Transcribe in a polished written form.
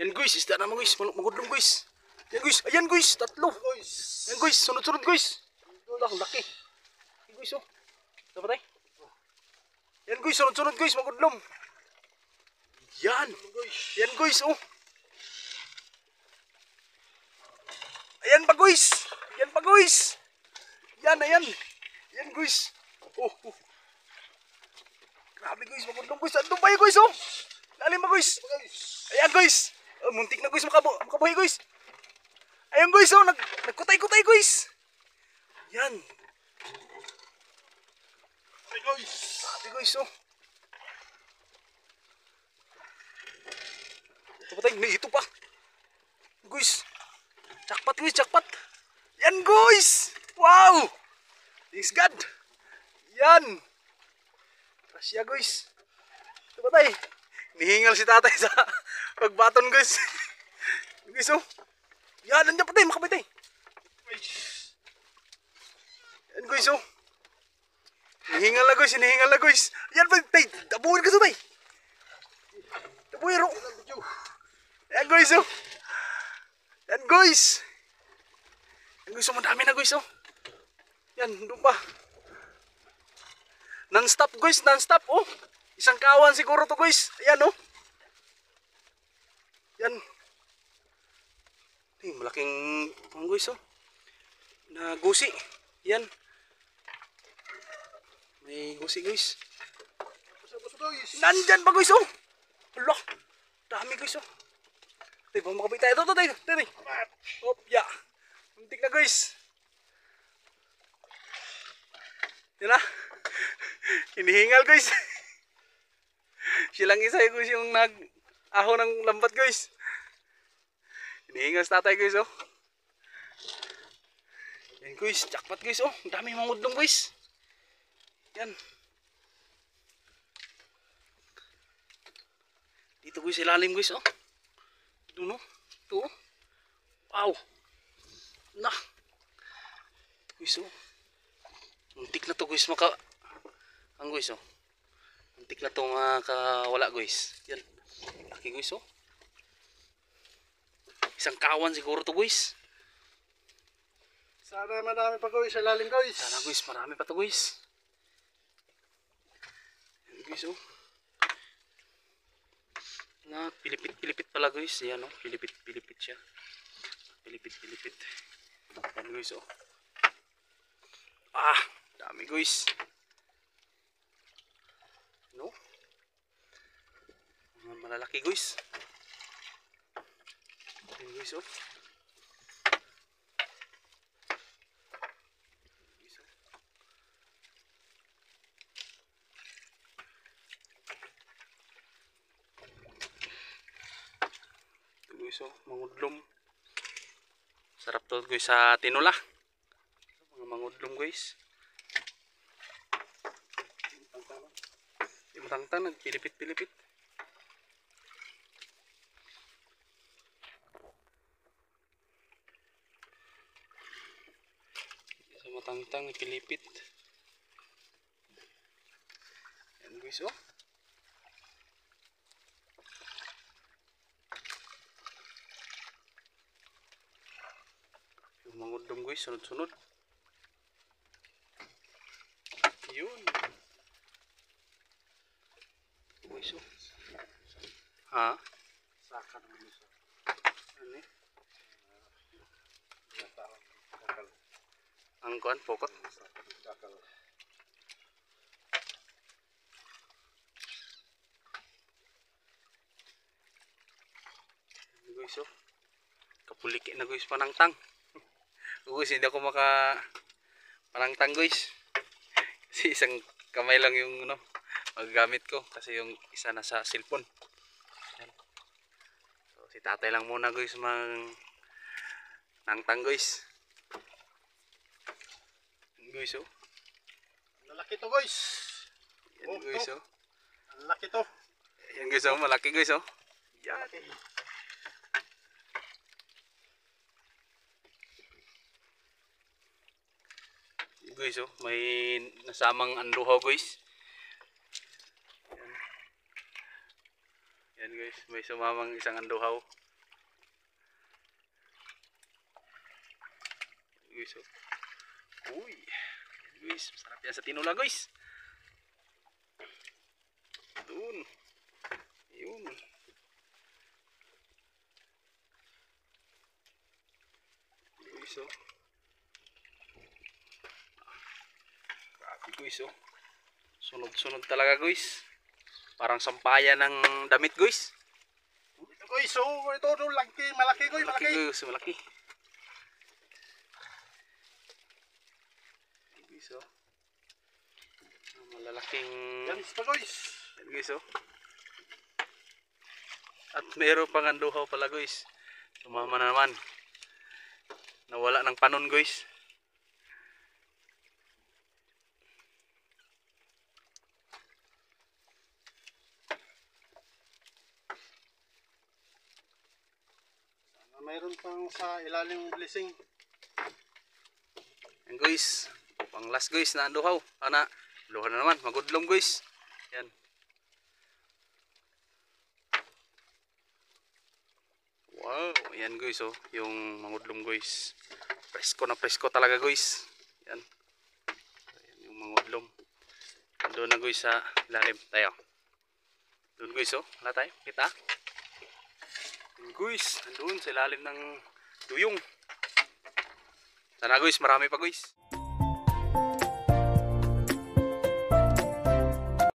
Yan guys, isda naman guys. Magudlong guys. Yan guys, ayan guys, tatlo. Yan guys, sunod-sunod guys. Ang laki. Yan guys oh. Dapat tayo. Yan guys, sunod-sunod guys, magudlong. Yan. Yan guys oh. Ayan pa guys. Yan pa guys. Yan, ayan. Yan guys. Oh. Grabe guys, magudlong guys. Andun pa yun guys oh. Lalim pa guys. Ayan guys. Oh, muntik na guys, makabuhay guys. Ayan guys oh, nagkutay-kutay guys. Yan. Ay guys. Grabe guys oh. Ito pa tayo, may ito pa. Guys. Jackpot guys, jackpot. Yan guys. Wow. Thanks God. Yan. Rasya guys. Ito ba tayo? Nihingal si tatay sa pagbaton guys. Guys oh. Yan, nandiyan pa tayo, makabay tayo. Yan guys oh. Nihingal na guys, hinihingal na guys. Yan pa tayo, tabuhin ka sa tayo. Tabuhin oh. Yan guys oh. Yan guys. Yan guys oh, madami na guys oh. Yan, doon pa. Non-stop guys, non-stop oh. Isang kawan siguro to guys. Ayan oh. Yan. Ay, malaking guys oh. Na gusi. Yan. May gusi guys. Nandyan pa guys oh. Hala. Dami guys oh. Tay, baka makabay tayo. Ito, tay. Hop, ya. Muntik na guys. Yan na. Hinihingal guys. Silang isa guys yung nag-aho ng lambat guys. Hinihingal sa tatay guys oh. Yan guys, jackpot guys oh. Ang dami mangudlong guys. Yan. Dito guys, ilalim guys oh. Doon oh. Ito oh. Wow. Nah. Guys oh. Muntik na to guys ang guys oh. Muntik na to makawala guys. Yan. Laki guys oh. Isang kawan siguro to guys. Sana marami pa guys sa lalim guys. Sana guys, marami pa to guys. Yan guys oh. Na pilipit pala guys. Yan oh. Pilipit siya. Pilipit. Yan guys oh. Ah, dami guys. No? Malalaki guys. Yan guys oh. Ito guys oh, mangudlom. Sarap to guys sa tinula. Mga mangudlom guys. Yung matangtang nagpilipit. Sa matangtang nagpilipit. Yan guys oh. Yung mangudlom guys, sunod-sunod. Yun. Guys oh. Ha? Saka naman isa. Ano eh? Ang kuan, pokot. Sakal. Guys oh. Kapuliki na guys panangtang. Guys, hindi ako panangtang guys. Kasi isang kamay lang yung magagamit ko kasi yung isa nasa cellphone. So si tatay lang muna guys nangtang guys. Guys oh. Malaki to guys. Yan guys oh. Malaki to. Yan guys oh, malaki guys oh. Yan. Guys oh, may nasamang anluhaw guys. Yan guys, may sumamang isang anluhaw. Guys, oh. Uy. Guys, sarap yan sa tinula, guys. Doon. Yun. Guys, oh. Grabe, guys, oh. Sunod-sunod talaga, guys. Parang sampayan ng damit, guys. Ito guys, oh, ito no, laki, malaki guys, Malaki, malaki. guys, malaki. Guys, oh. Malalaking... Yan ito guys. Yan, guys, oh. At meron pang anduhaw pala, guys. Sumama na naman. Nawala ng panon, guys. Mayroon pang sa ilalim ng blessing. Yan, guys. Pang last, guys, na anduhaw. Ana, luha na naman. Magudlom, guys. Yan. Wow, yan, guys, oh. Yung mangudlom, guys. Presko na presko talaga, guys. Yan. Yan yung mangudlom. Doon na, guys, sa lalim. Tayo. Doon, guys, oh. Wala tayo. Kita. Yan, guys. Doon sa lalim ng duyong. Sana, guys. Marami pa, guys.